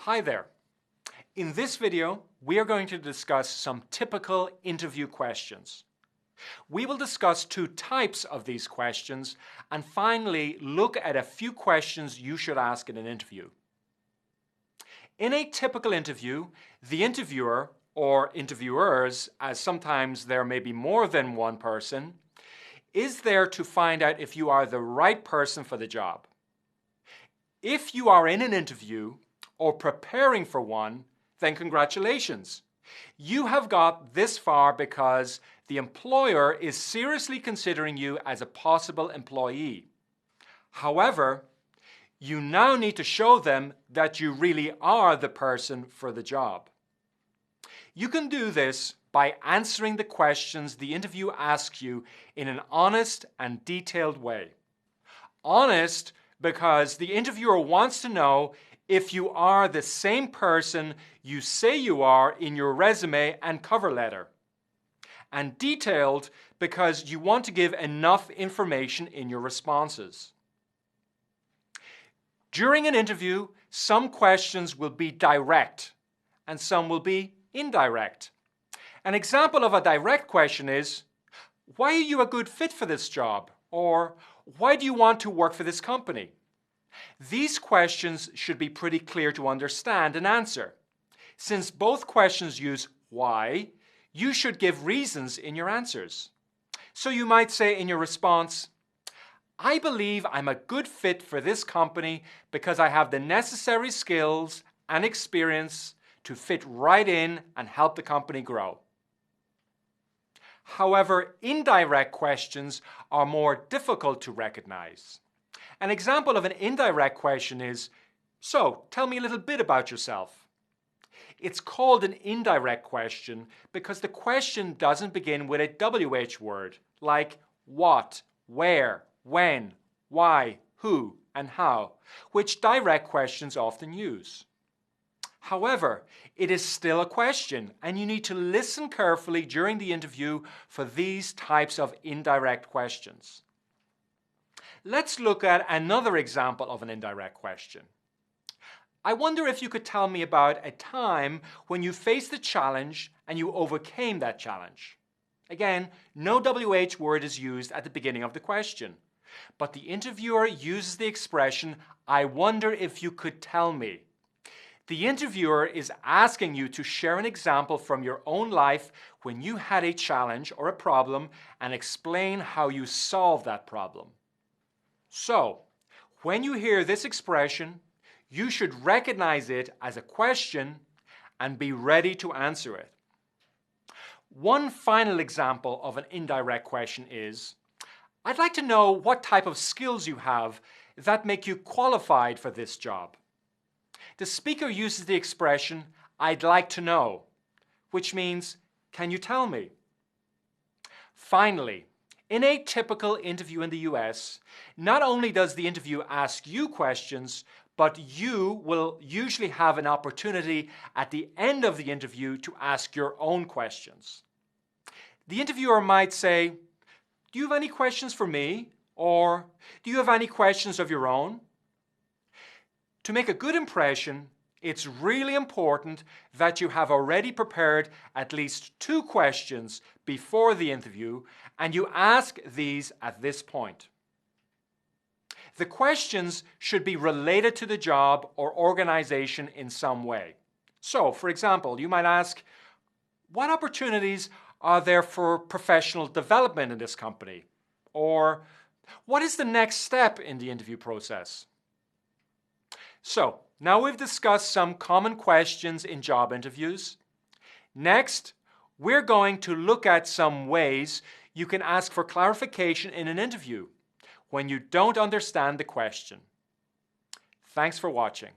Hi there. In this video, we are going to discuss some typical interview questions. We will discuss two types of these questions and finally look at a few questions you should ask in an interview. In a typical interview, the interviewer, or interviewers, as sometimes there may be more than one person, is there to find out if you are the right person for the job. If you are in an interview or preparing for one, then congratulations. You have got this far because the employer is seriously considering you as a possible employee. However, you now need to show them that you really are the person for the job. You can do this by answering the questions the interview asks you in an honest and detailed way. Honest because the interviewer wants to know if you are the same person you say you are in your resume and cover letter. And detailed because you want to give enough information in your responses. During an interview, some questions will be direct and some will be indirect. An example of a direct question is, why are you a good fit for this job? Or why do you want to work for this company? These questions should be pretty clear to understand and answer. Since both questions use why, you should give reasons in your answers. So you might say in your response, I believe I'm a good fit for this company because I have the necessary skills and experience to fit right in and help the company grow. However, indirect questions are more difficult to recognize. An example of an indirect question is, so tell me a little bit about yourself. It's called an indirect question because the question doesn't begin with a WH word like what, where, when, why, who, and how, which direct questions often use. However, it is still a question and you need to listen carefully during the interview for these types of indirect questions. Let's look at another example of an indirect question. I wonder if you could tell me about a time when you faced a challenge and you overcame that challenge. Again, no WH word is used at the beginning of the question, but the interviewer uses the expression, I wonder if you could tell me. The interviewer is asking you to share an example from your own life when you had a challenge or a problem and explain how you solved that problem. So, when you hear this expression, you should recognize it as a question and be ready to answer it. One final example of an indirect question is, I'd like to know what type of skills you have that make you qualified for this job. The speaker uses the expression, I'd like to know, which means, can you tell me? Finally, in a typical interview in the US, not only does the interview ask you questions, but you will usually have an opportunity at the end of the interview to ask your own questions. The interviewer might say, do you have any questions for me? Or do you have any questions of your own? To make a good impression, it's really important that you have already prepared at least 2 questions before the interview and you ask these at this point. The questions should be related to the job or organization in some way. So, for example, you might ask, what opportunities are there for professional development in this company? Or, what is the next step in the interview process? So, now we've discussed some common questions in job interviews. Next, we're going to look at some ways you can ask for clarification in an interview when you don't understand the question. Thanks for watching.